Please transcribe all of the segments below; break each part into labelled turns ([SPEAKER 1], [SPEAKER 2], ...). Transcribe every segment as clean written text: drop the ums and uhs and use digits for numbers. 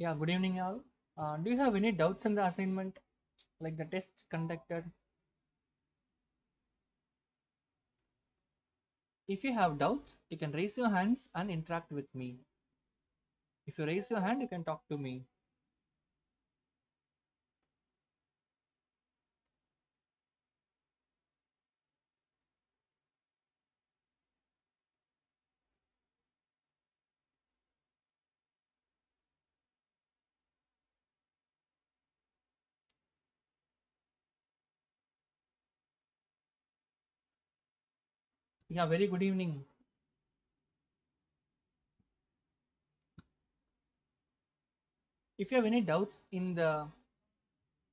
[SPEAKER 1] Yeah, good evening, all. Do you have any doubts in the assignment, like the test conducted? If you have doubts, you can raise your hands and interact with me. If you raise your hand, you can talk to me. Yeah, very good evening. If you have any doubts in the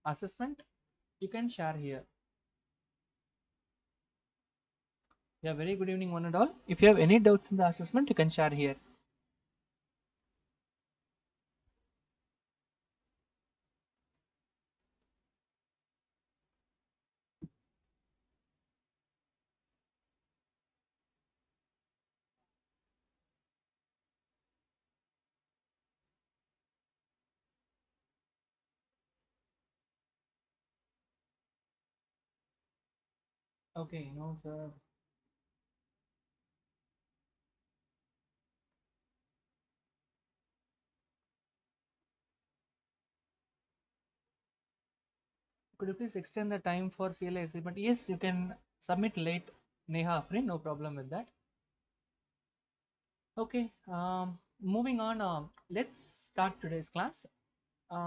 [SPEAKER 1] assessment, you can share here. Yeah, very good evening, one and all. If you have any doubts in the assessment, you can share here. Okay, no, sir. Could you please extend the time for CLA assessment? Yes, you can submit late, Neha Afrin, no problem with that. Okay, moving on, let's start today's class.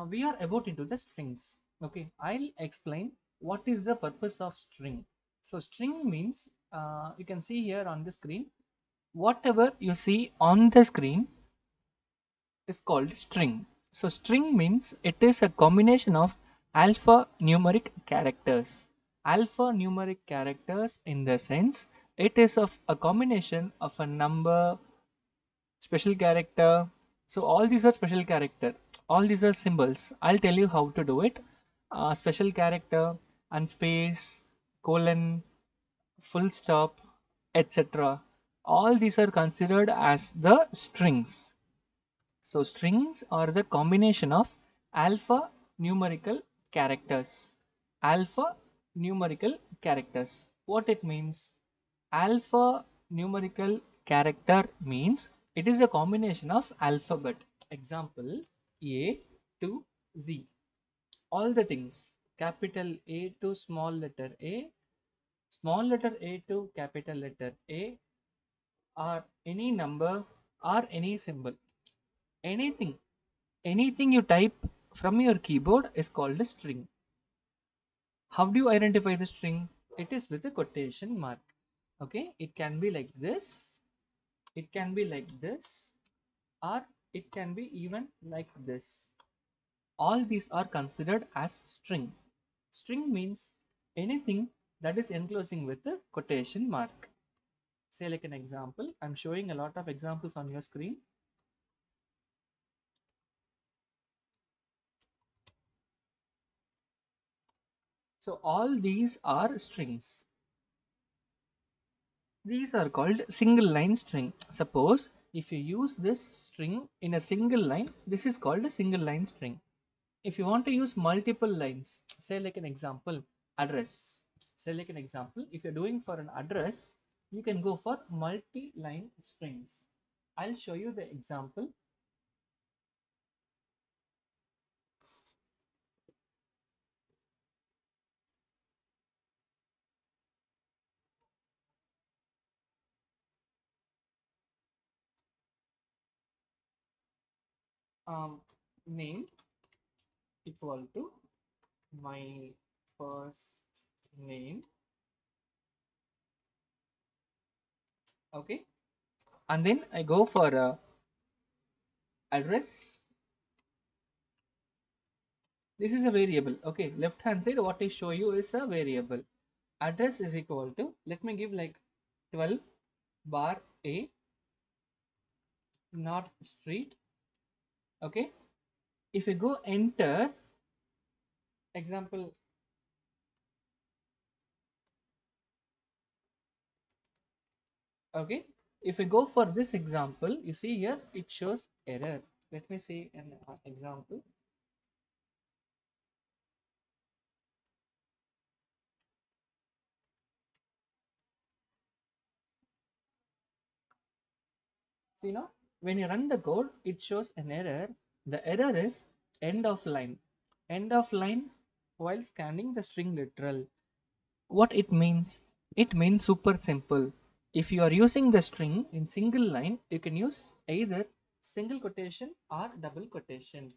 [SPEAKER 1] We are about into the strings. Okay, I'll explain what is the purpose of string. So string means, you can see here on the screen, whatever you see on the screen is called string. So string means it is a combination of alphanumeric characters. Alphanumeric characters in the sense it is of a combination of a number, special character. So all these are special character, all these are symbols. I'll tell you how to do it. Special character and space, colon, full stop, etc., all these are considered as the strings. So strings are the combination of alpha numerical characters. Alpha numerical characters, what it means? Alpha numerical character means it is a combination of alphabet. Example, A to Z. All the things, capital A to small letter A, small letter A to capital letter A, or any number or any symbol. Anything, anything you type from your keyboard is called a string. How do you identify the string? It is with a quotation mark. Okay, it can be like this, it can be like this, or it can be even like this. All these are considered as string. String means anything that is enclosing with a quotation mark. Say like an example, I'm showing a lot of examples on your screen. So all these are strings. These are called single line string. Suppose if you use this string in a single line, this is called a single line string. If you want to use multiple lines, say like an example, address. Say like an example, if you're doing for an address, you can go for multi-line strings. I'll show you the example. Um, Name equal to my first name. Okay, and then I go for address. This is a variable. Okay, left hand side what I show you is a variable. Address is equal to, let me give like 12 bar A North Street. Okay, if you go enter, example, okay, if you go for this example, you see here it shows error. Let me see an example. See now, when you run the code, it shows an error. The error is end of line. End of line while scanning the string literal. What it means? It means super simple. If you are using the string in single line, you can use either single quotation or double quotation.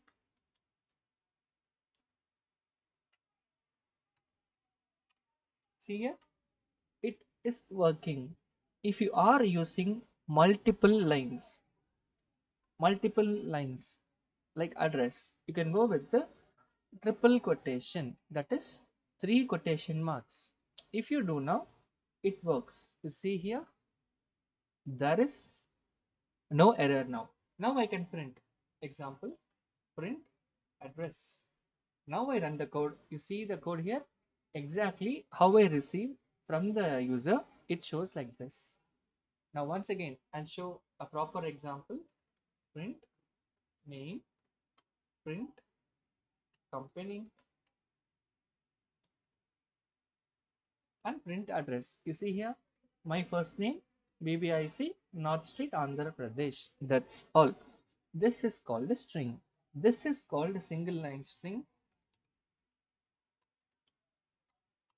[SPEAKER 1] See here, it is working. If you are using multiple lines like address, you can go with the triple quotation, that is three quotation marks. If you do now, it works. You see here, there is no error now. Now I can print. Example, print address. Now I run the code. You see the code here, exactly how I receive from the user. It shows like this. Now once again, I'll show a proper example. Print name, print company, and print address. You see here, my first name, BBIC, North Street, Andhra Pradesh. That's all. This is called a string. This is called a single line string.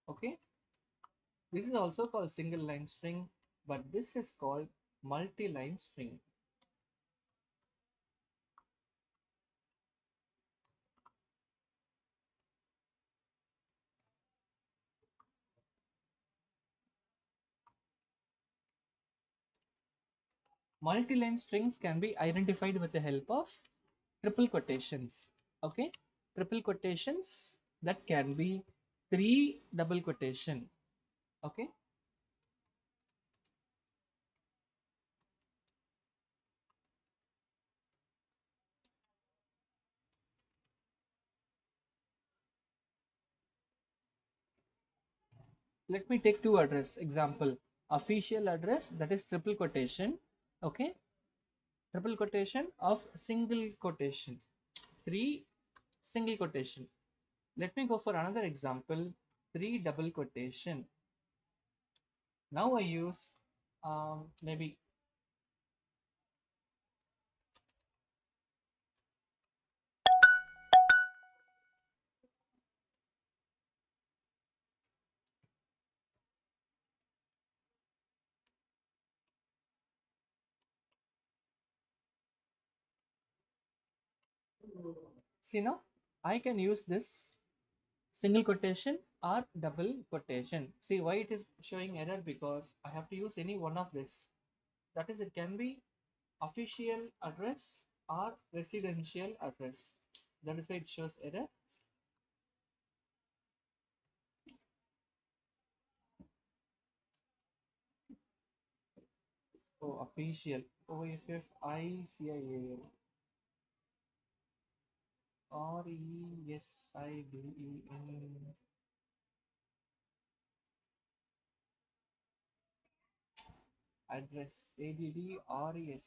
[SPEAKER 1] Okay. This is also called single line string, but this is called multi-line string. Multi-line strings can be identified with the help of triple quotations. Okay, triple quotations, that can be three double quotation. Okay, let me take two address example. Official address, that is triple quotation. Okay, triple quotation of single quotation, three single quotation. Let me go for another example, three double quotation. Now I use maybe see now I can use this single quotation or double quotation. See why it is showing error, because I have to use any one of this. That is, it can be official address or residential address. That is why it shows error. Oh, official. OFFICIAL. RESIDEN. Address. ADDRES.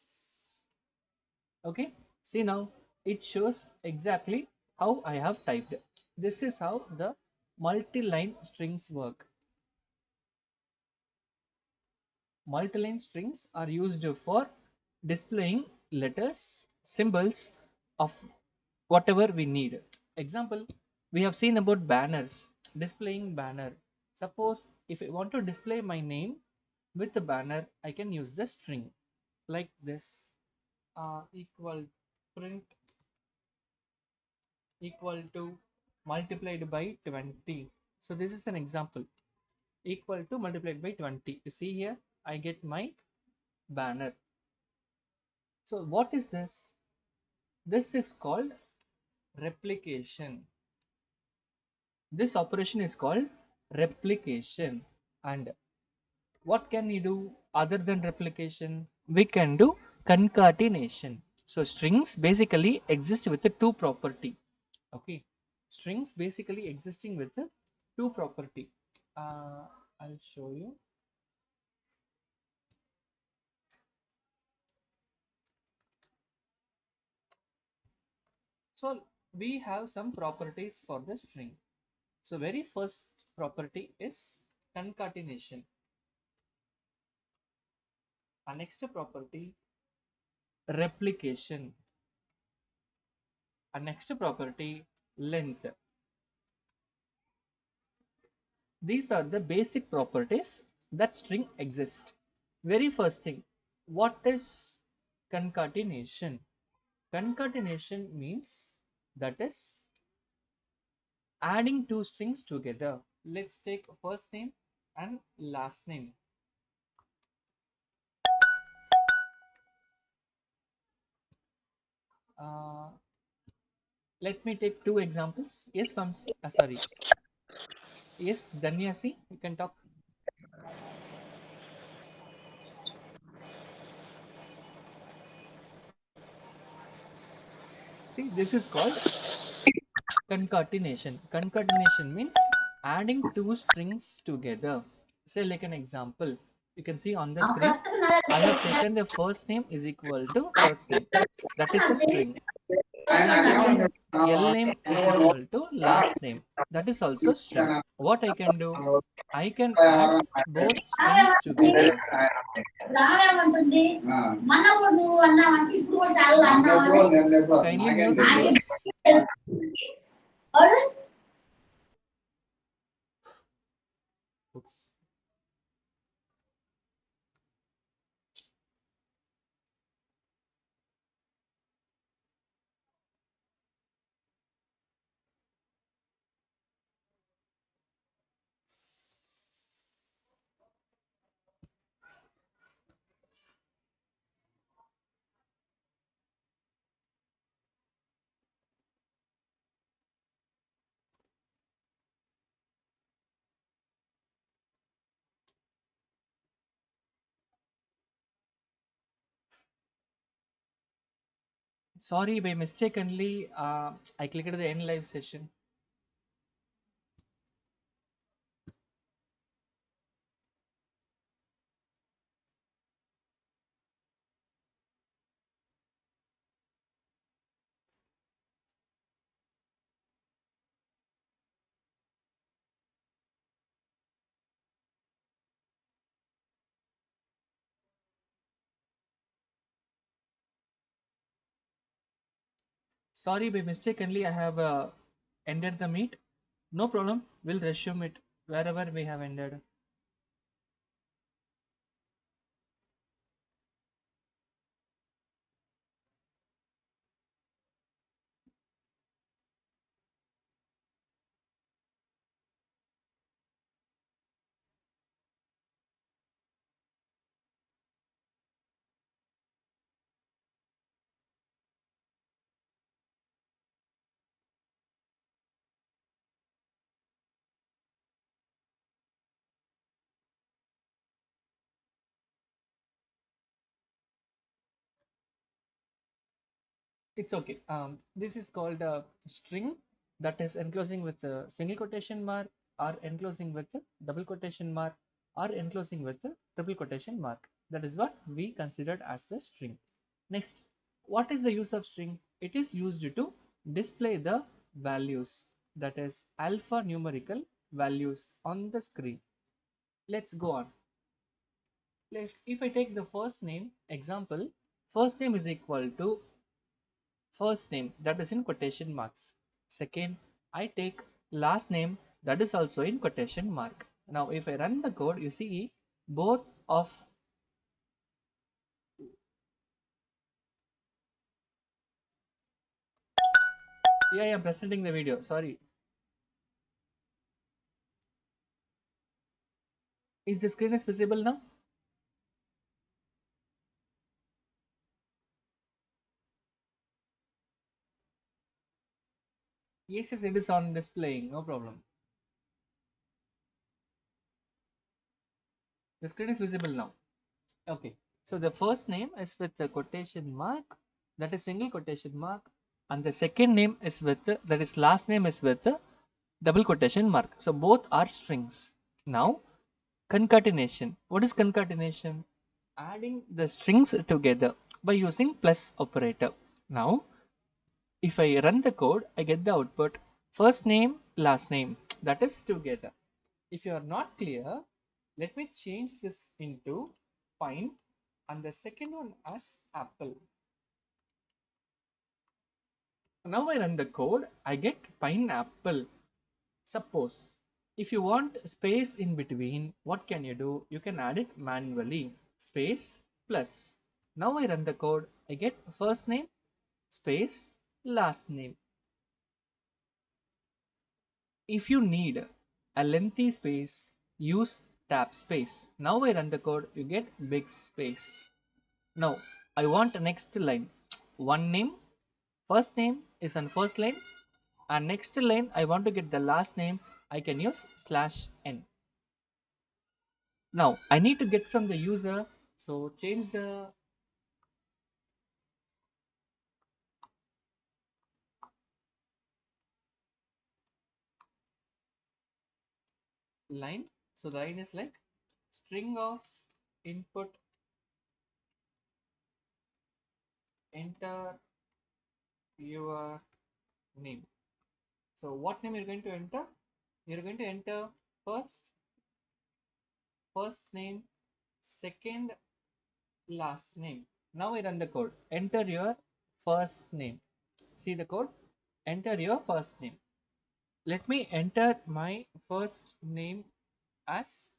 [SPEAKER 1] Okay, see now it shows exactly how I have typed. This is how the multi-line strings work. Multi-line strings are used for displaying letters, symbols of whatever we need. Example, we have seen about banners, displaying banner. Suppose if I want to display my name with the banner, I can use the string like this, equal print equal to multiplied by 20. So this is an example, equal to multiplied by 20. You see here, I get my banner. So what is this? This is called replication. This operation is called replication. And what can we do other than replication? We can do concatenation. So strings basically exist with the two property. Okay, strings basically existing with the two property. I'll show you. So we have some properties for the string. So very first property is concatenation. Our next property, replication. Our next property, length. These are the basic properties that string exist. Very first thing, what is concatenation? Concatenation means that is adding two strings together. Let's take first name and last name. Uh, Let me take two examples. Yes, sorry. Yes, Danyasi, you can talk. See, this is called concatenation. Concatenation means adding two strings together. Say like an example, you can see on the screen, I have taken the first name is equal to first name. That is a string. I have taken L name is equal to last name. That is also string. What I can do? I can add both strings together. Kindly mute, please. Oops. Sorry, by mistakenly, I clicked the end live session. Sorry, by mistakenly, I have ended the meet. No problem. We'll resume it wherever we have ended. It's okay. This is called a string that is enclosing with a single quotation mark or enclosing with a double quotation mark or enclosing with a triple quotation mark. That is what we considered as the string. Next, what is the use of string? It is used to display the values, that is alphanumerical values on the screen. Let's go on. If I take the first name example, first name is equal to first name, that is in quotation marks. Second, I take last name, that is also in quotation mark. Now if I run the code, you see both of, yeah, I am presenting the video, sorry. Is the screen is visible now? Yes, yes, it is on displaying, no problem. The screen is visible now. Okay, so the first name is with the quotation mark, that is single quotation mark, and the second name is with that is last name is with the double quotation mark. So both are strings. Now concatenation. What is concatenation? Adding the strings together by using plus operator. Now If I run the code, I get the output first name, last name, that is together. If you are not clear, let me change this into pine and the second one as apple. Now I run the code, I get pineapple. Suppose if you want space in between, what can you do? You can add it manually. Space plus. Now I run the code, I get first name space last name. If you need a lengthy space, use tab space. Now I run the code, you get big space. Now I want next line. One name, first name is on first line, and next line I want to get the last name. I can use /n. Now I need to get from the user, so change the line. So the line is like string of input, enter your name. So what name you're going to enter? You're going to enter first name, second last name. Now I run the code. Enter your first name. See the code? Enter your first name. Let me enter my first name as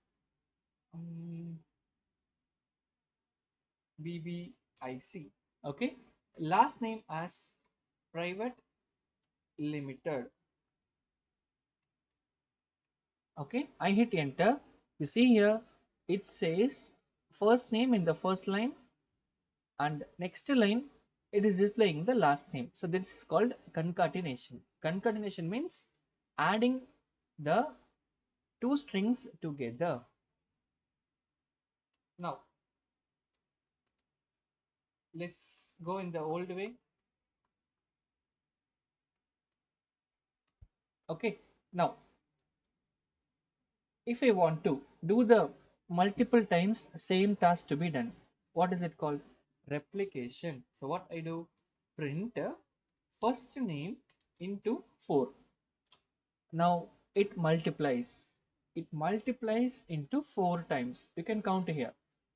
[SPEAKER 1] BBIC. Okay. Last name as private limited. Okay. I hit enter. You see here it says first name in the first line, and next line it is displaying the last name. So this is called concatenation. Concatenation means adding the two strings together. Now let's go in the old way. Okay, now if I want to do the multiple times same task to be done, what is it called? Replication. So what I do, print first name into 4. Now it multiplies into 4 times. You can count here.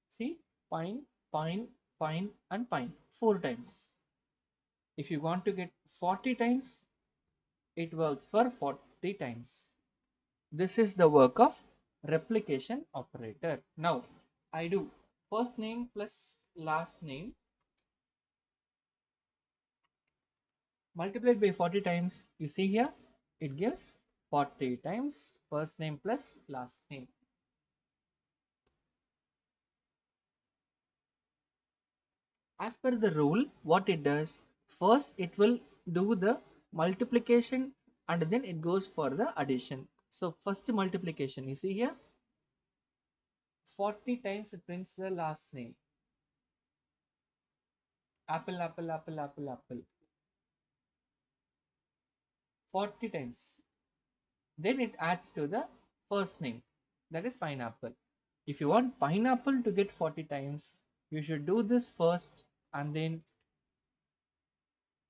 [SPEAKER 1] See, pine, pine, pine and pine 4 times. If you want to get 40 times, it works for 40 times. This is the work of replication operator. Now I do first name plus last name multiplied by 40 times. You see here it gives 40 times first name plus last name. As per the rule, what it does, first it will do the multiplication and then it goes for the addition. So first multiplication, you see here 40 times it prints the last name, apple, apple, apple, apple, apple, 40 times. Then it adds to the first name, that is pineapple. If you want pineapple to get 40 times, you should do this first and then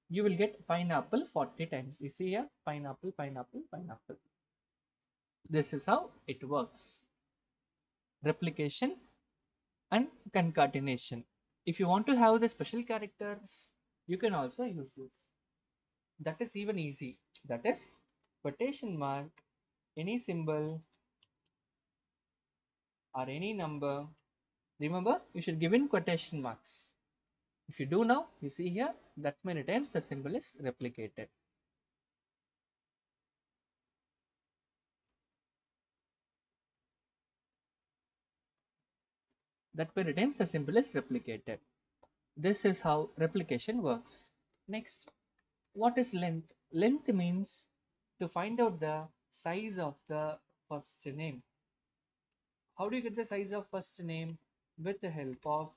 [SPEAKER 1] you will get pineapple 40 times. You see here pineapple, pineapple, pineapple. This is how it works. Replication and concatenation. If you want to have the special characters, you can also use this. That is even easy. That is quotation mark, any symbol or any number. Remember, you should give in quotation marks. If you do now, you see here that many times the symbol is replicated. That many times the symbol is replicated. This is how replication works. Next, what is length? Length means to find out the size of the first name. How do you get the size of first name? With the help of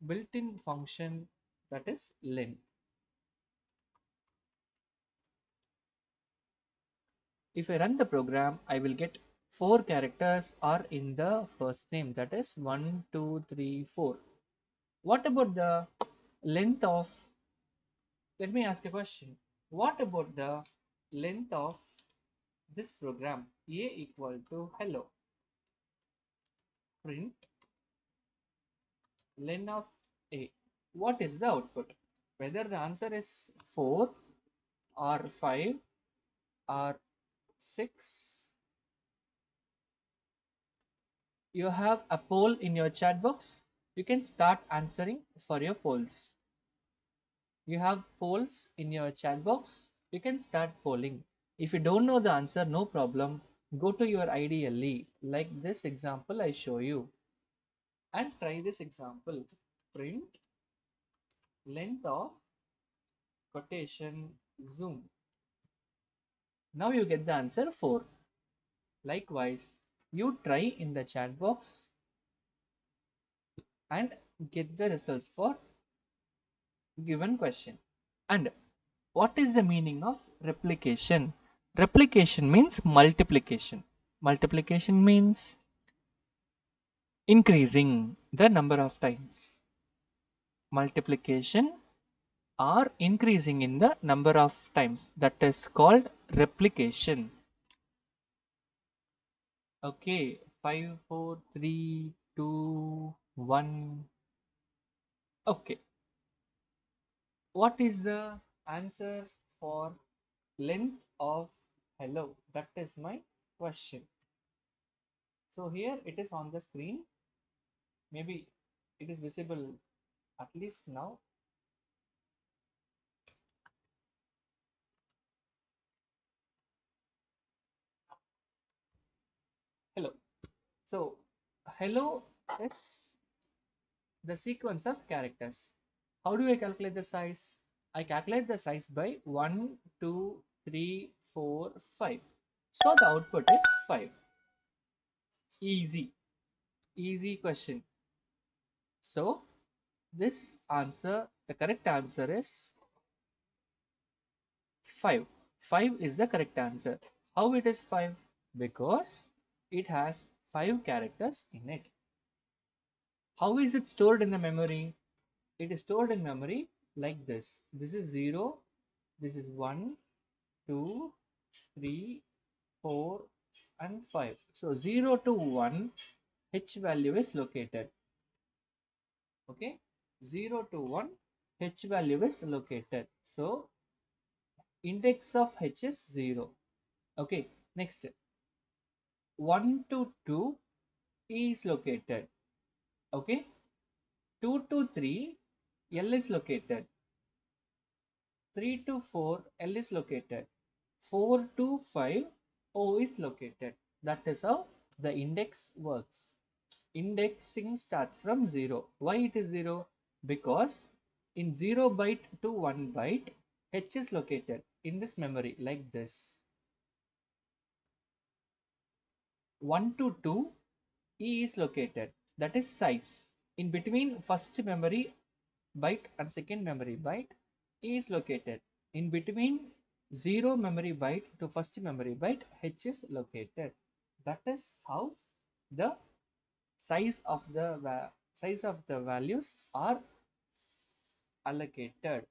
[SPEAKER 1] built-in function, that is len. If I run the program, I will get 4 characters are in the first name, that is 1, 2, 3, 4. What about the length of, let me ask a question. What about the length of this program? A equal to hello. Print len of A. What is the output? Whether the answer is 4 or 5 or 6. You have a poll in your chat box. You can start answering for your polls. You have polls in your chat box. You can start polling. If you don't know the answer, no problem. Go to your IDLE like this example I show you and try this example. Print length of quotation zoom. Now you get the answer 4. Likewise, you try in the chat box and get the results for given question. And what is the meaning of replication? Replication means multiplication. Multiplication means increasing the number of times. Multiplication or increasing in the number of times. That is called replication. Okay, 5, 4, 3, 2, 1. Okay, what is the answer for length of hello? That is my question. So here it is on the screen. Maybe it is visible at least now. Hello. So hello is the sequence of characters. How do I calculate the size? I calculate the size by 1, 2, 3, 4, 5. So the output is 5. Easy. Easy question. So this answer, the correct answer is 5. 5 is the correct answer. How it is 5? Because it has 5 characters in it. How is it stored in the memory? It is stored in memory like this. This is 0, this is 1, 2, 3, 4 and 5. So 0 to 1 H value is located. Okay, 0 to 1 H value is located. So index of H is 0. Okay, next 1 to 2 E is located. Okay, 2 to 3 L is located. 3 to 4 L is located. 4 to 5 O is located. That is how the index works. Indexing starts from 0. Why it is 0? Because in 0 byte to 1 byte H is located in this memory like this. 1 to 2 E is located, that is size. In between first memory byte and second memory byte E is located. In between 0 memory byte to first memory byte H is located. That is how the size of the values are allocated.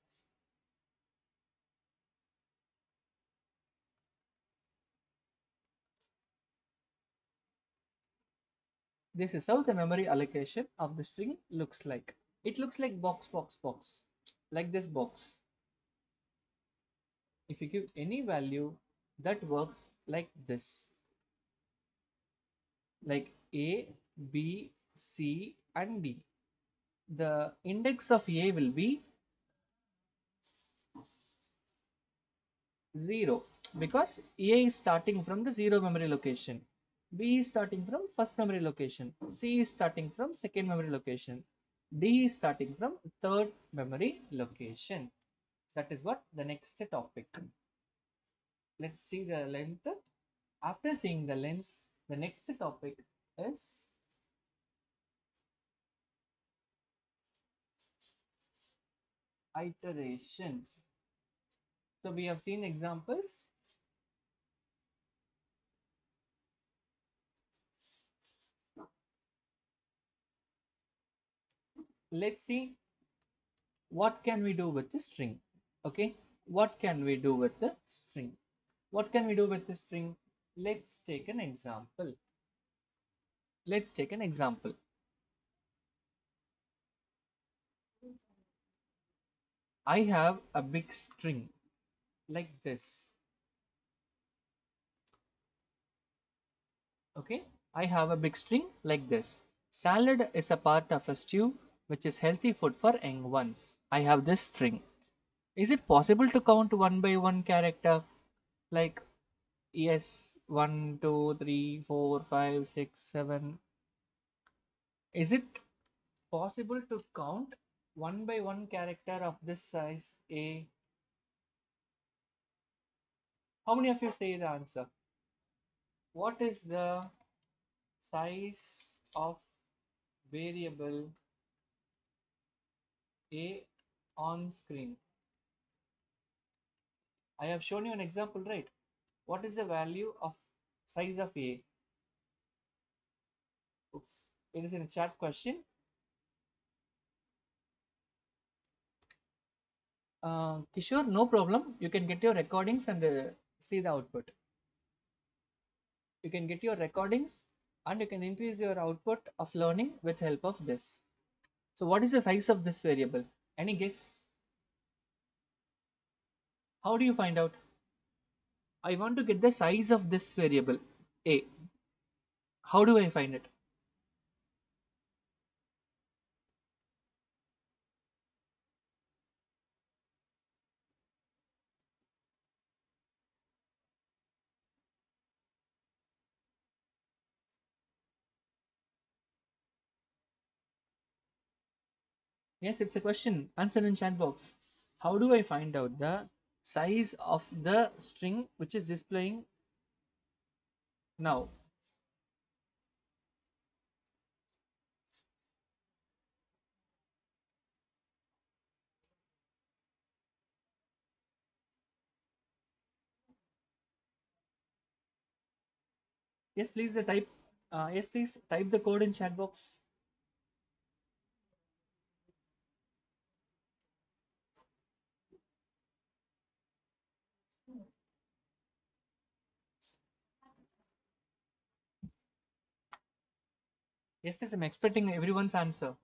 [SPEAKER 1] This is how the memory allocation of the string looks like. It looks like box, box, box, like this box. If you give any value, that works like this, like A, B, C, and D. The index of A will be 0 because A is starting from the 0 memory location. B is starting from first memory location. C is starting from second memory location. D is starting from third memory location. That is what the next topic. Let's see the length. After seeing the length, the next topic is iteration. So we have seen examples. Let's see what can we do with the string. Okay, what can we do with the string? What can we do with the string? Let's take an example. Let's take an example. I have a big string like this. Okay, I have a big string like this. Salad is a part of a stew which is healthy food for young ones. I have this string. Is it possible to count one by one character? Like, yes, 1, 2, 3, 4, 5, 6, 7. Is it possible to count one by one character of this size A? How many of you say the answer? What is the size of variable A on screen? I have shown you an example, right? What is the value of size of A? Oops, it is in a chat question. Kishore, no problem. You can get your recordings and see the output. You can get your recordings and you can increase your output of learning with help of this. So what is the size of this variable? Any guess? How do you find out? I want to get the size of this variable A. How do I find it? Yes, it's a question. Answer in chat box. How do I find out the size of the string which is displaying now? Yes, please the type. Yes, please type the code in chat box. Yes, please. I'm expecting everyone's answer.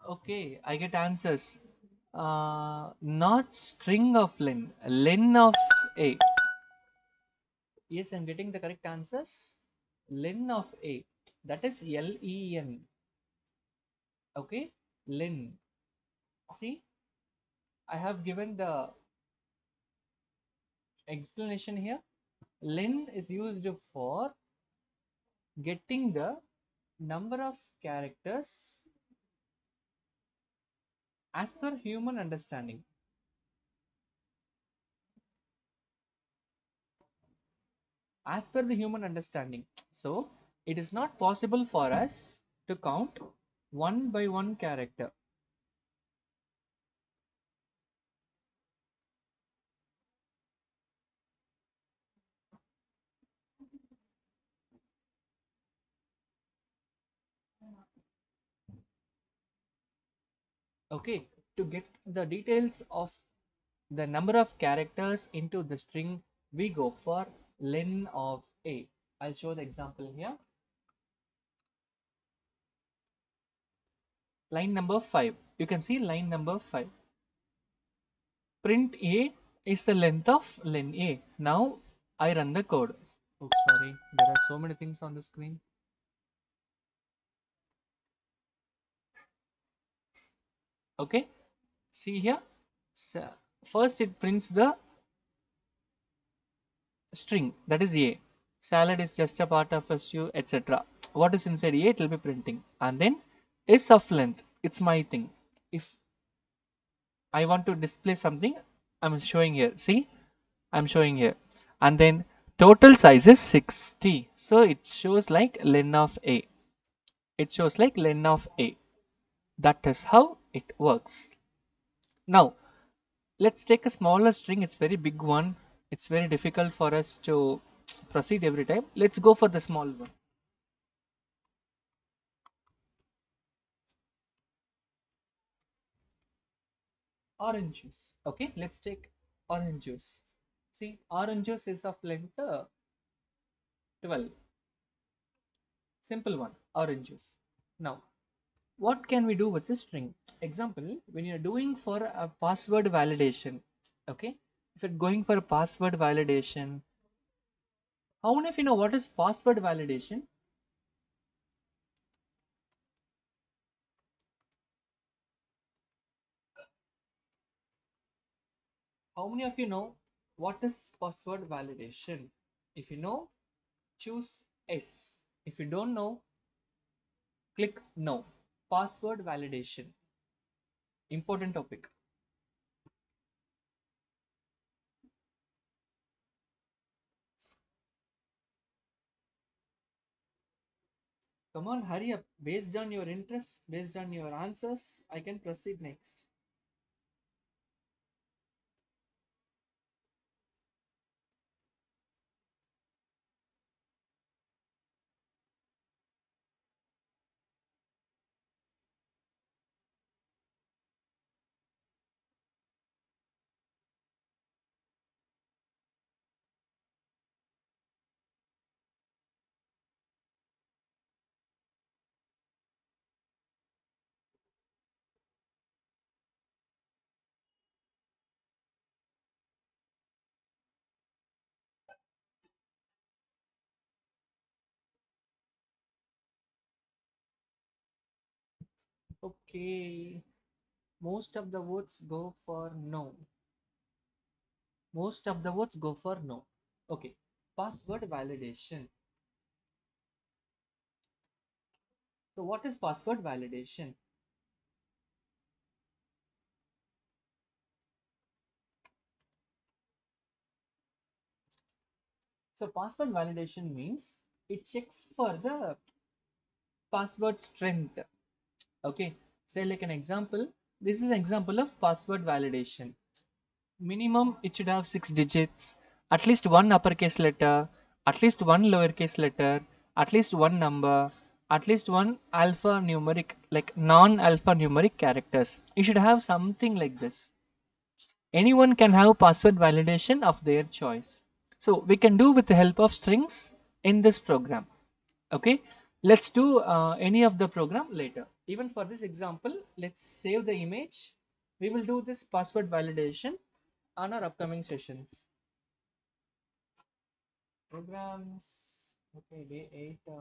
[SPEAKER 1] Okay, I get answers. Not string of len, len of A. Yes, I'm getting the correct answers. Len of A. That is Len. Okay, len. See, I have given the explanation here. Len is used for getting the number of characters as per human understanding. As per the human understanding. So it is not possible for us to count one by one character. Okay, to get the details of the number of characters into the string, we go for len of A. I'll show the example here. Line number 5. You can see line number 5. Print A is the length of len A. Now I run the code. Oh, sorry, there are so many things on the screen. Okay, see here. So first it prints the string, that is A. Salad is just a part of a shoe, etc. What is inside A, it will be printing. And then is of length, it's my thing. If I want to display something, I'm showing here. See, I'm showing here. And then total size is 60. So it shows like len of A. It shows like len of A. That is how it works. Now, let's take a smaller string. It's very big one. It's very difficult for us to proceed every time. Let's go for the small one. Orange juice. Okay, let's take orange juice. See, orange juice is of length 12. Simple one, orange juice. Now, what can we do with this string? Example, when you're doing for a password validation, okay, if you're going for a password validation, how many of you know what is password validation? How many of you know what is password validation? If you know, choose S. If you don't know, click no. Password validation, important topic. Come on, hurry up. Based on your interest, based on your answers, I can proceed next. Okay, most of the votes go for no. Most of the votes go for no. Okay, password validation. So what is password validation? So password validation means it checks for the password strength. Okay, say like an example. This is an example of password validation. Minimum it should have 6 digits, at least one uppercase letter, at least one lowercase letter, at least one number, at least one alphanumeric, like non-alphanumeric characters. You should have something like this. Anyone can have password validation of their choice. So we can do with the help of strings in this program. Okay, let's do any of the program later. Even for this example, let's save the image. We will do this password validation on our upcoming sessions. Programs. Okay, day 8.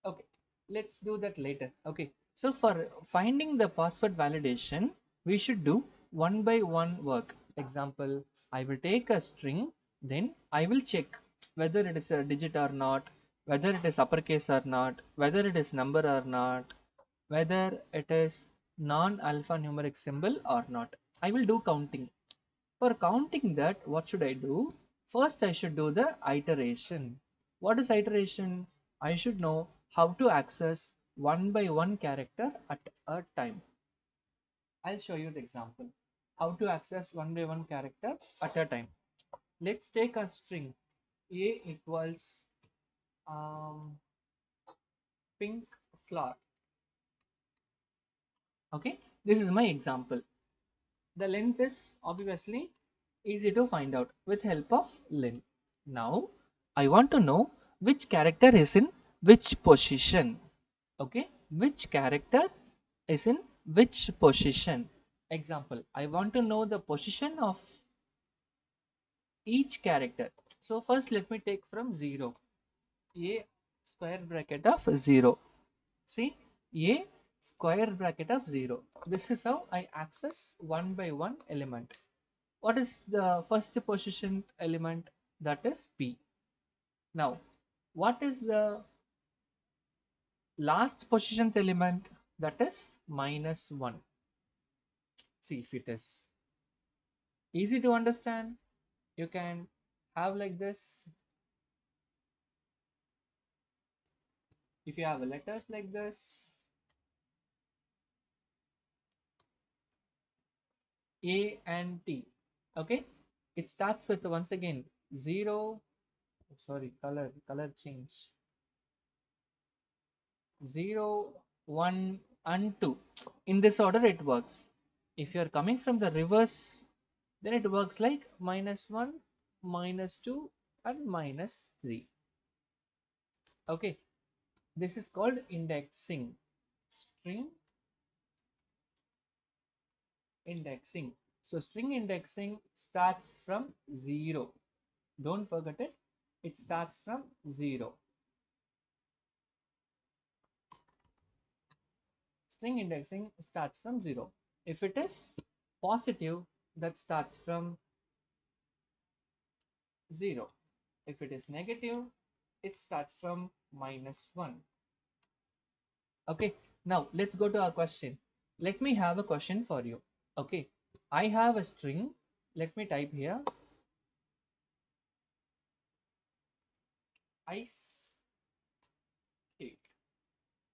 [SPEAKER 1] Okay, let's do that later. Okay, so for finding the password validation, we should do one by one work. Example, I will take a string, then I will check whether it is a digit or not, whether it is uppercase or not, whether it is number or not, whether it is non-alphanumeric symbol or not. I will do counting. For counting that, what should I do? First, I should do the iteration. What is iteration? I should know how to access one by one character at a time. I'll show you the example. How to access one by one character at a time. Let's take a string. A equals um, pink flower. Okay, this is my example. The length is obviously easy to find out with help of len. Now I want to know which character is in which position. Okay, which character is in which position. Example, I want to know the position of each character. So first let me take from 0. A square bracket of 0. See, A square bracket of 0. This is how I access one by one element. What is the first position element? That is P. Now, what is the last position element? That is -1. See if it is easy to understand. You can have like this. If you have letters like this, A and T, okay, it starts with once again 0, sorry, color change, 0, 1 and 2. In this order it works. If you are coming from the reverse, then it works like -1, -2 and -3. Okay, this is called indexing. String indexing. So string indexing starts from 0. Don't forget it. It starts from 0. String indexing starts from 0. If it is positive, that starts from 0. If it is negative, it starts from -1. Okay, now let's go to our question. Let me have a question for you. Okay, I have a string. Let me type here ice cake.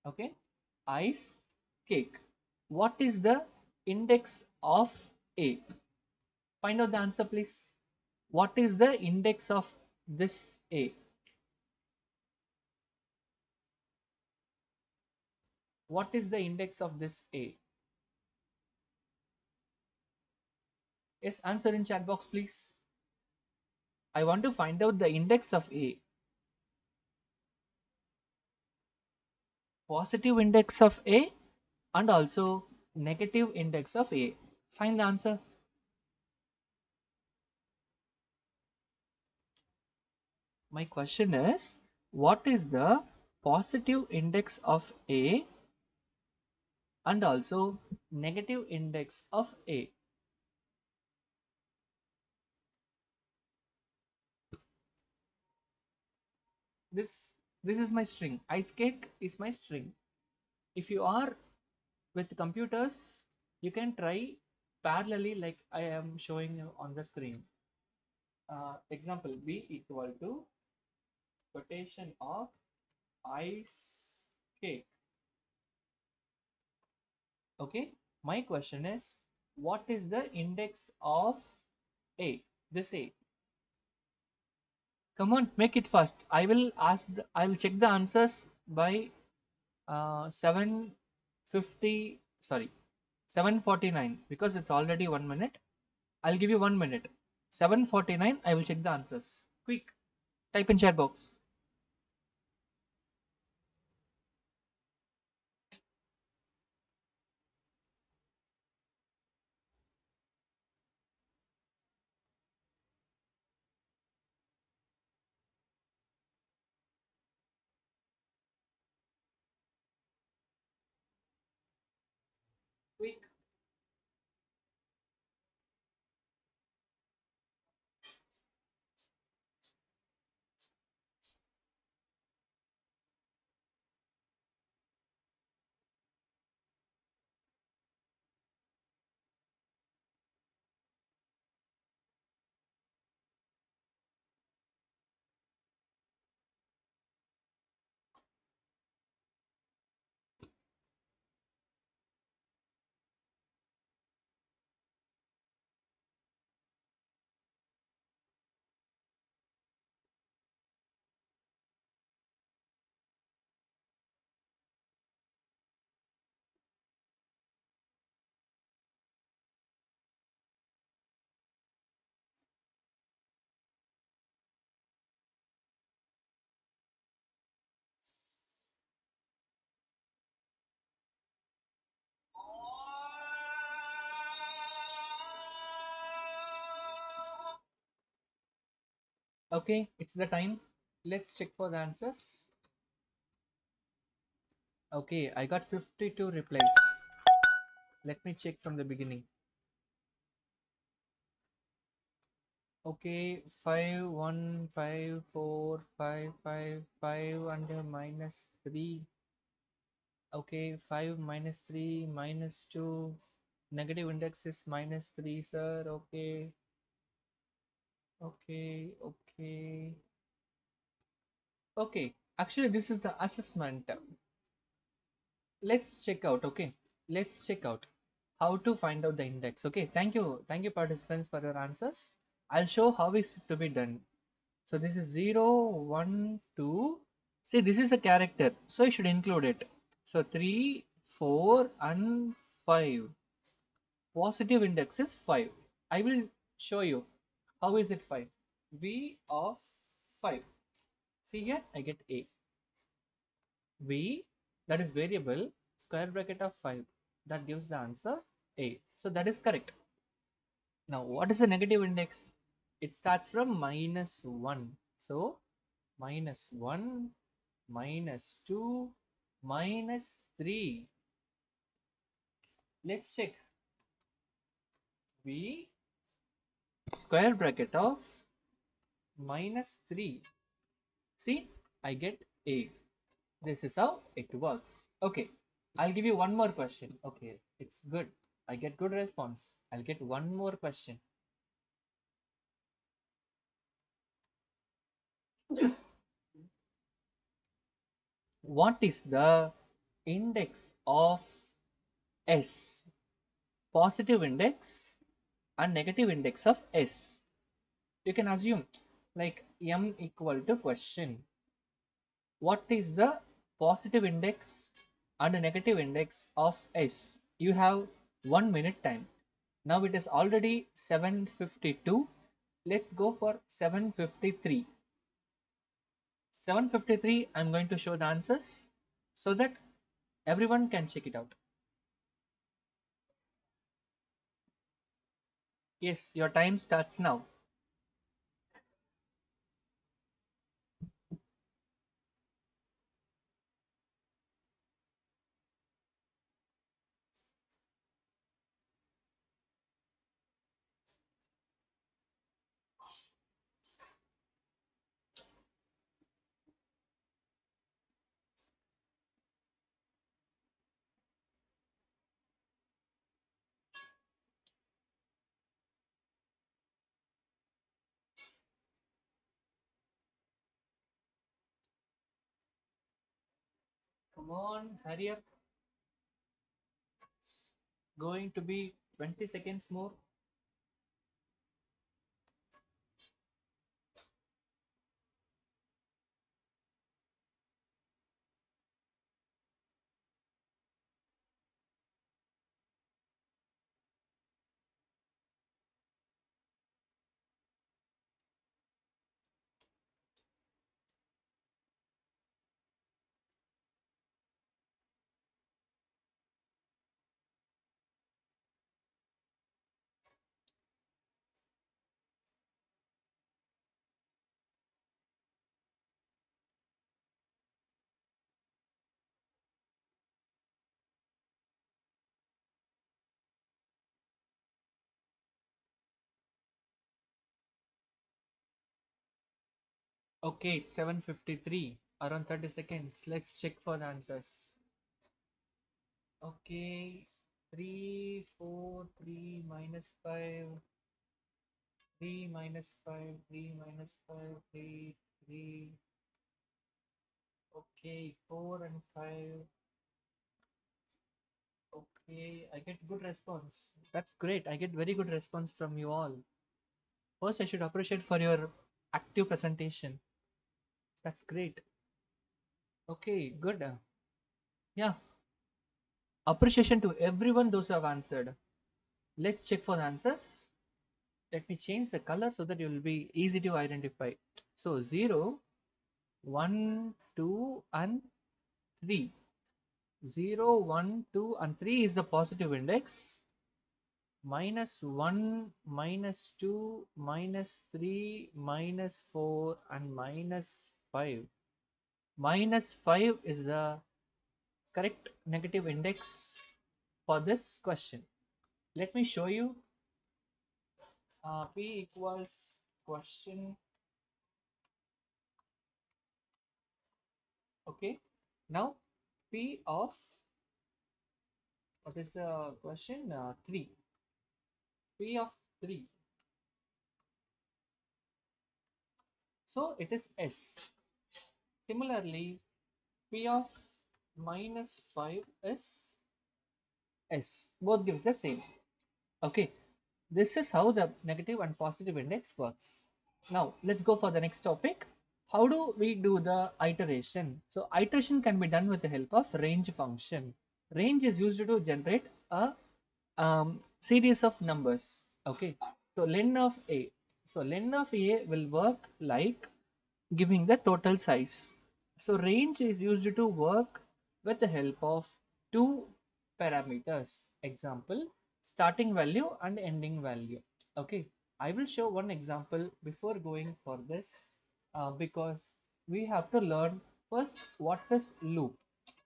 [SPEAKER 1] Okay, ice cake. What is the index of A? Find out the answer, please. What is the index of this A? What is the index of this A? Yes, answer in chat box, please. I want to find out the index of A. Positive index of A and also negative index of A. Find the answer. My question is, what is the positive index of A and also negative index of A? This this is my string. Ice cake is my string. If you are with computers, you can try parallelly like I am showing you on the screen. Example B equal to quotation of ice cake. Okay, my question is, what is the index of A? This A. Come on, make it fast. I will check the answers by 7:50. Sorry, 7:49 because it's already 1 minute. I'll give you 1 minute. 7:49. I will check the answers. Quick, type in chat box. Quick. Okay, it's the time. Let's check for the answers. Okay, I got 52 replies. Let me check from the beginning. Okay, 5, 1, 5, 4, 5, 5, 5 under minus 3. Okay, 5 minus 3 minus 2. Negative index is minus 3, sir. Okay, okay, okay. Okay, actually, this is the assessment. Let's check out. Okay, let's check out how to find out the index. Okay, thank you, participants, for your answers. I'll show how is it to be done. So this is 0, 1, 2. See, this is a character, so I should include it. So 3, 4, and 5. Positive index is 5. I will show you how is it 5. V of 5. See here, I get A. V, that is variable, square bracket of 5. That gives the answer A. So that is correct. Now, what is the negative index? It starts from minus 1. So minus 1, minus 2, minus 3. Let's check. V square bracket of minus 3. See, I get A. This is how it works. Okay, I'll give you one more question. Okay, it's good. I get good response. I'll get one more question. What is the index of S? Positive index and negative index of S. You can assume like M equal to question. What is the positive index and the negative index of S? You have 1 minute time. Now it is already 7:52. Let's go for 7:53. 7:53, I'm going to show the answers so that everyone can check it out. Yes, your time starts now. Come on, hurry up. It's going to be 20 seconds more. Okay, it's 7:53, around 30 seconds. Let's check for the answers. Okay, 3, 4, 3 minus 5, 3 minus 5, 3 minus 5, 3, 3. Okay, 4 and 5. Okay, I get good response. That's great. I get very good response from you all. First, I should appreciate for your active presentation. That's great. Okay, good. Yeah, appreciation to everyone those who have answered. Let's check for the answers. Let me change the color so that it will be easy to identify. So 0, 1, 2, and 3. 0, 1, 2, and 3 is the positive index. Minus 1, minus 2, minus 3, minus 4, and minus 5. Minus 5 is the correct negative index for this question. Let me show you. P equals question. Okay. Now P of, what is the question? 3. P of 3. So it is S. Similarly, P of minus 5 is S. Both gives the same. Okay. This is how the negative and positive index works. Now let's go for the next topic. How do we do the iteration? So iteration can be done with the help of range function. Range is used to generate a series of numbers. Okay. So len of a. So len of a will work like giving the total size. So range is used to work with the help of two parameters. Example, starting value and ending value. Okay, I will show one example before going for this, because we have to learn first what is loop.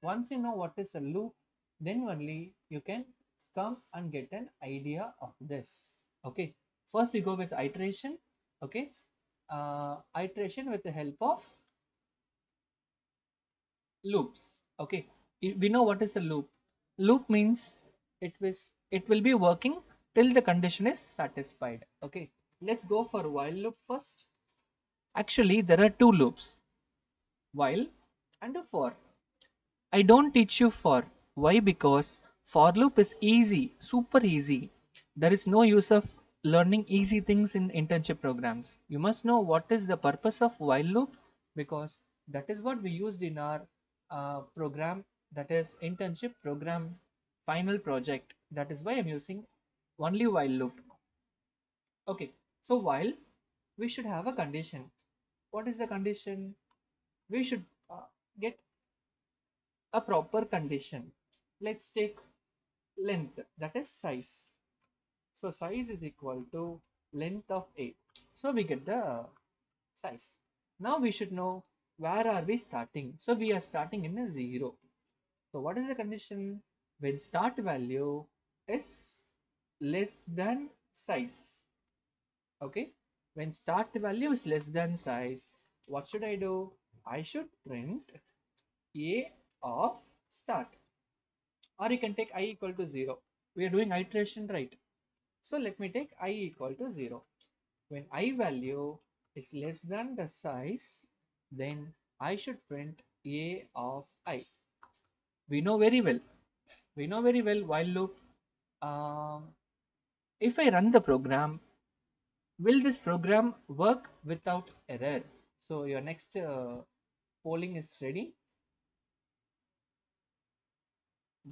[SPEAKER 1] Once you know what is a loop, then only you can come and get an idea of this. Okay, first we go with iteration. Okay, iteration with the help of loops. Okay, we know what is a loop. Loop means it will be working till the condition is satisfied. Okay, let's go for while loop first. Actually, there are two loops, while and a for. I don't teach you for. Why? Because for loop is easy, super easy. There is no use of learning easy things in internship programs. You must know what is the purpose of while loop, because that is what we used in our program, that is internship program final project. That is why I'm using only while loop. Okay, so while we should have a condition. What is the condition? We should get a proper condition. Let's take length, that is size. So size is equal to length of A. So we get the size. Now we should know where are we starting. So we are starting in a 0. So what is the condition? When start value is less than size. Okay. When start value is less than size, what should I do? I should print A of start. Or you can take I equal to 0. We are doing iteration, right? So let me take I equal to 0. When I value is less than the size, then I should print A of I. We know very well. We know very well while loop. If I run the program, will this program work without error? So your next polling is ready.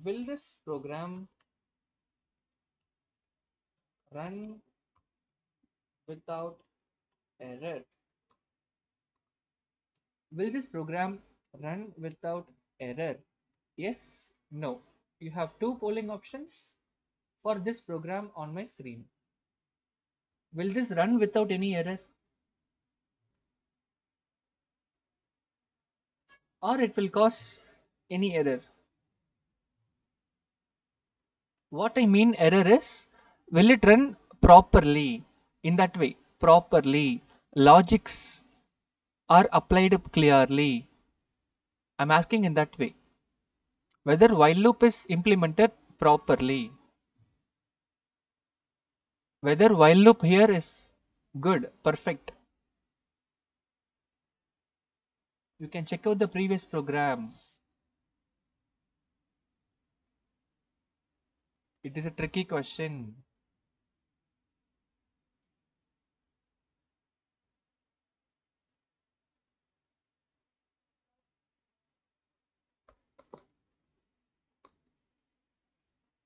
[SPEAKER 1] Will this program run without error? Will this program run without error? Yes, no. You have two polling options for this program on my screen. Will this run without any error? Or it will cause any error? What I mean error is, will it run properly? In that way, properly. Logics are applied clearly. I'm asking in that way. Whether while loop is implemented properly. Whether while loop here is good, perfect. You can check out the previous programs. It is a tricky question.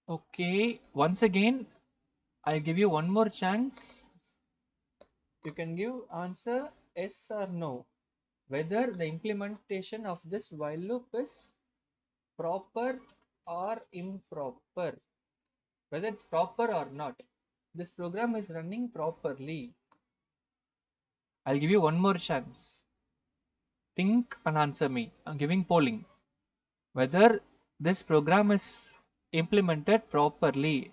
[SPEAKER 1] Okay, once again, I'll give you one more chance. You can give answer yes or no, whether the implementation of this while loop is proper or improper, whether it's proper or not. This program is running properly. I'll give you one more chance. Think and answer me. I'm giving polling. Whether this program is implemented properly.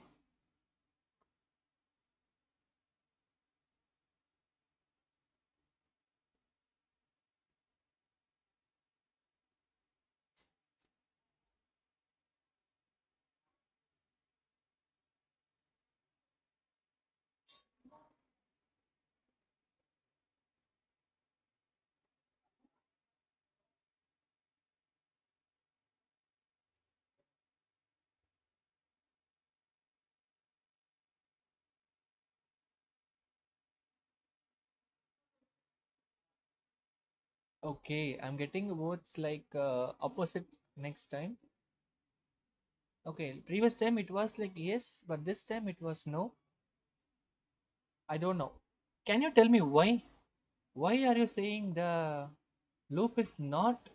[SPEAKER 1] Okay, I'm getting words like opposite next time. Okay, previous time it was like yes, but this time it was no. I don't know. Can you tell me why? Why are you saying the loop is not?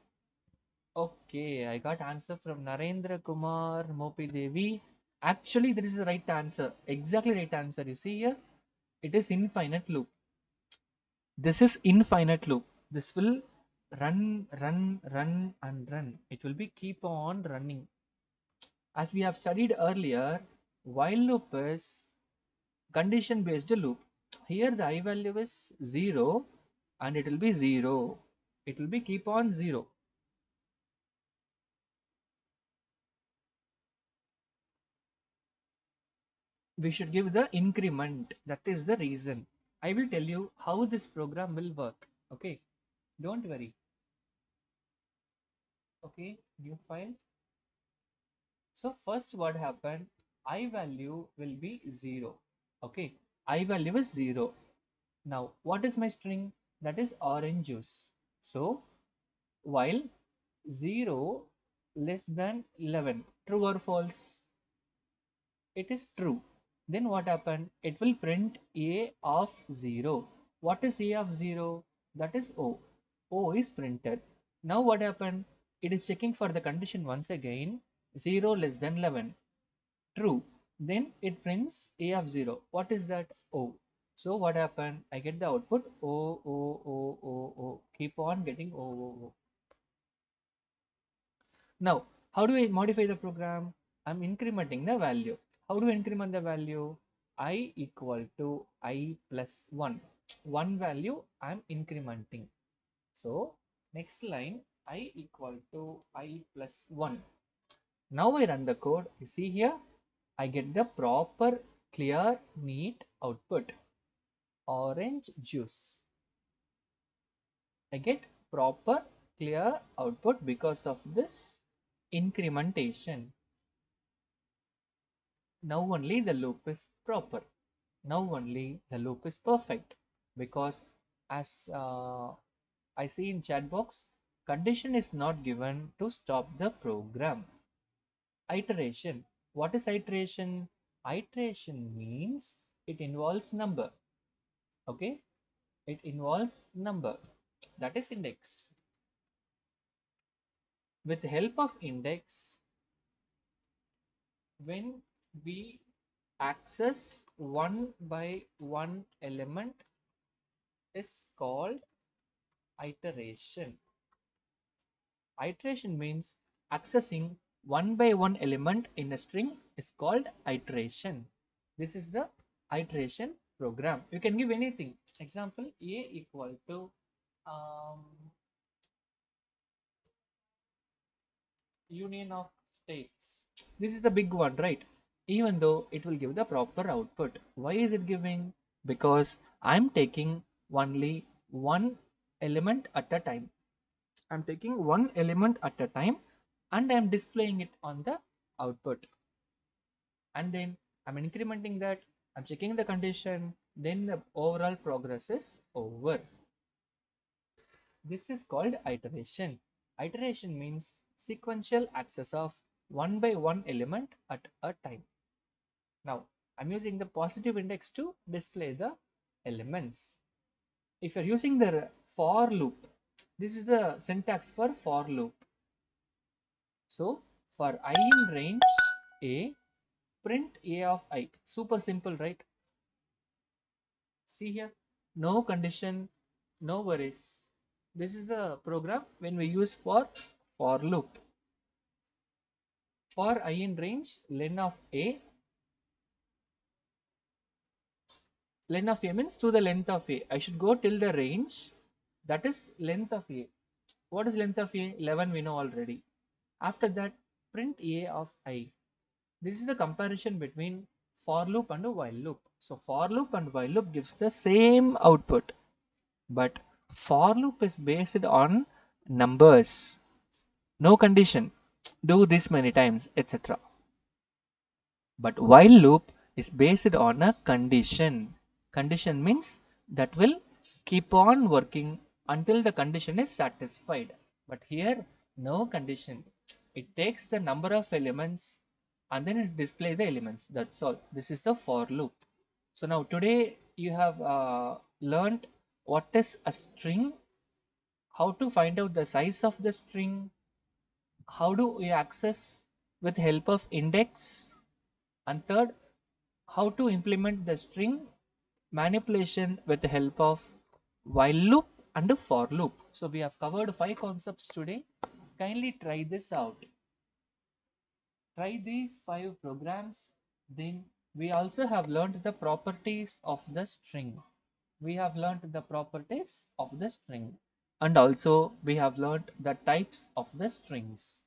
[SPEAKER 1] Okay, I got answer from Narendra Kumar Mopi Devi. Actually, this is the right answer. Exactly right answer. You see here, it is infinite loop. This is infinite loop. This will run, run, run, and run. It will be keep on running. As we have studied earlier, while loop is condition based loop. Here the I value is 0 and it will be 0. It will be keep on 0. We should give the increment. That is the reason. I will tell you how this program will work. Okay, don't worry. Okay, new file. So first what happened? I value will be 0. Okay, I value is 0. Now what is my string? That is orange juice. So while 0 less than 11, true or false? It is true. Then what happened? It will print a of 0. What is a of 0? That is O. O is printed. Now what happened? It is checking for the condition once again. 0 less than 11. True. Then it prints a of 0. What is that? O. So what happened? I get the output O, O, O, O, O. Keep on getting O, O, O. Now, how do I modify the program? I'm incrementing the value. How do I increment the value? I equal to I plus 1. One value I'm incrementing. So, next line, I equal to I plus 1. Now I run the code. You see here, I get the proper, clear, neat output. Orange juice. I get proper, clear output because of this incrementation. Now only the loop is proper. Now only the loop is perfect because as I see in chat box, condition is not given to stop the program. Iteration. What is iteration? Iteration means it involves number. Okay, it involves number. That is index. With the help of index, when we access one by one element is called iteration. Iteration means accessing one by one element in a string is called iteration. This is the iteration program. You can give anything. Example A equal to um, Union of States. This is the big one, right? Even though it will give the proper output. Why is it giving? Because I'm taking only one element at a time. I'm taking one element at a time and I'm displaying it on the output. And then I'm incrementing that, I'm checking the condition, then the overall progress is over. This is called iteration. Iteration means sequential access of one by one element at a time. Now, I'm using the positive index to display the elements. If you're using the for loop, this is the syntax for loop. So, for I in range A, print A of I. Super simple, right? See here, no condition, no worries. This is the program when we use for loop. For I in range, len of a means to the length of a. I should go till the range, that is length of a. What is length of a? 11 we know already. After that, print a of I. This is the comparison between for loop and a while loop. So for loop and while loop gives the same output, but for loop is based on numbers, no condition, do this many times, etc. But while loop is based on a condition. Condition means that will keep on working until the condition is satisfied. But here, no condition. It takes the number of elements and then it displays the elements. That's all. This is the for loop. So now today you have learned what is a string, how to find out the size of the string, how do we access with help of index, and third, how to implement the string manipulation with the help of while loop and a for loop. So we have covered 5 concepts today. Kindly try this out. Try these 5 programs. Then we also have learned the properties of the string. We have learned the properties of the string, and also we have learned the types of the strings.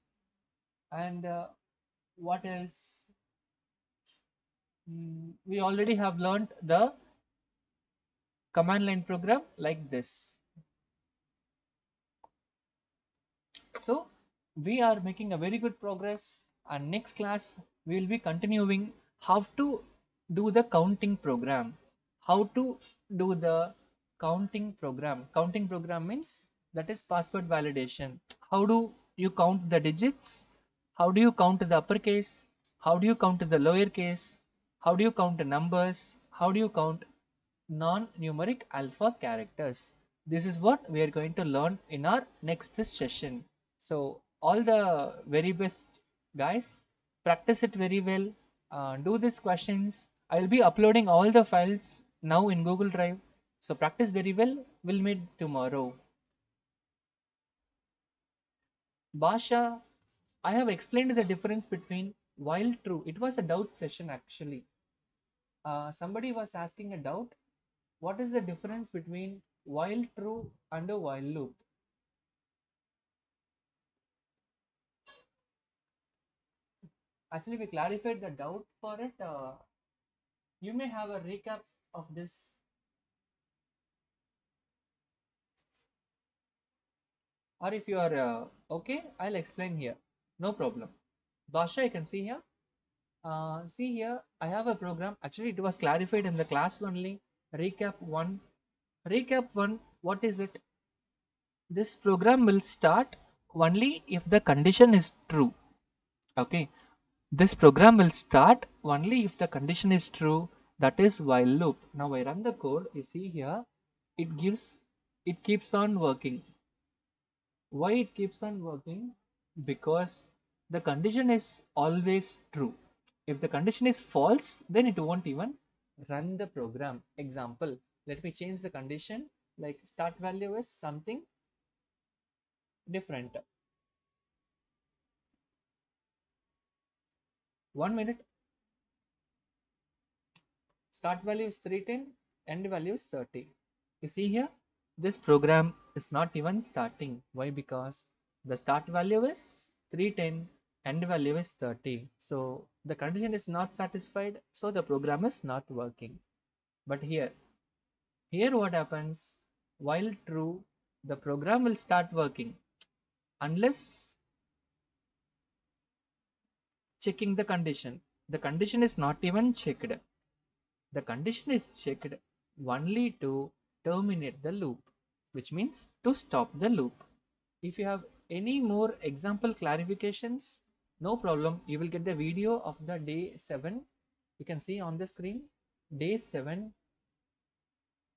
[SPEAKER 1] And what else? We already have learned the command line program like this. So we are making a very good progress, and next class we will be continuing how to do the counting program. How to do the counting program. Counting program means that is password validation. How do you count the digits? How do you count the uppercase? How do you count the lowercase? How do you count the numbers? How do you count non-numeric alpha characters? This is what we are going to learn in our next session. So all the very best guys, practice it very well, do these questions. I will be uploading all the files now in Google Drive. So practice very well. We'll meet tomorrow. Basha, I have explained the difference between while true. It was a doubt session actually. Somebody was asking a doubt. What is the difference between while true and a while loop? Actually, we clarified the doubt for it. You may have a recap of this, or if you are okay, I'll explain here. No problem. Basha, you can see here. See here, I have a program. Actually, it was clarified in the class only. Recap 1. Recap 1, what is it? This program will start only if the condition is true. Okay. This program will start only if the condition is true, that is while loop. Now I run the code, you see here, it keeps on working. Why it keeps on working? Because the condition is always true. If the condition is false, then it won't even run the program. Example, let me change the condition, like start value is something different. 1 minute, start value is 310, end value is 30. You see here, this program is not even starting. Why? Because the start value is 310, end value is 30. So the condition is not satisfied, so the program is not working. But here what happens? While true, the program will start working unless checking the condition. The condition is not even checked. The condition is checked only to terminate the loop, which means to stop the loop. If you have any more example clarifications, no problem. You will get the video of the day 7. You can see on the screen day 7,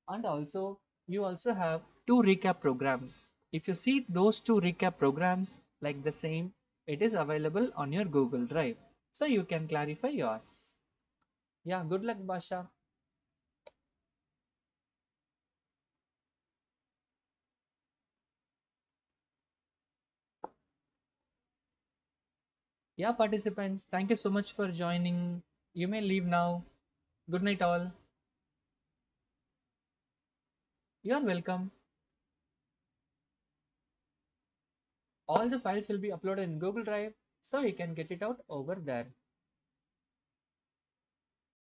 [SPEAKER 1] and also you also have 2 recap programs. If you see those 2 recap programs like the same, it is available on your Google Drive. So you can clarify yours. Yeah, good luck, Basha. Yeah, participants, thank you so much for joining. You may leave now. Good night, all. You are welcome. All the files will be uploaded in Google Drive, so you can get it out over there.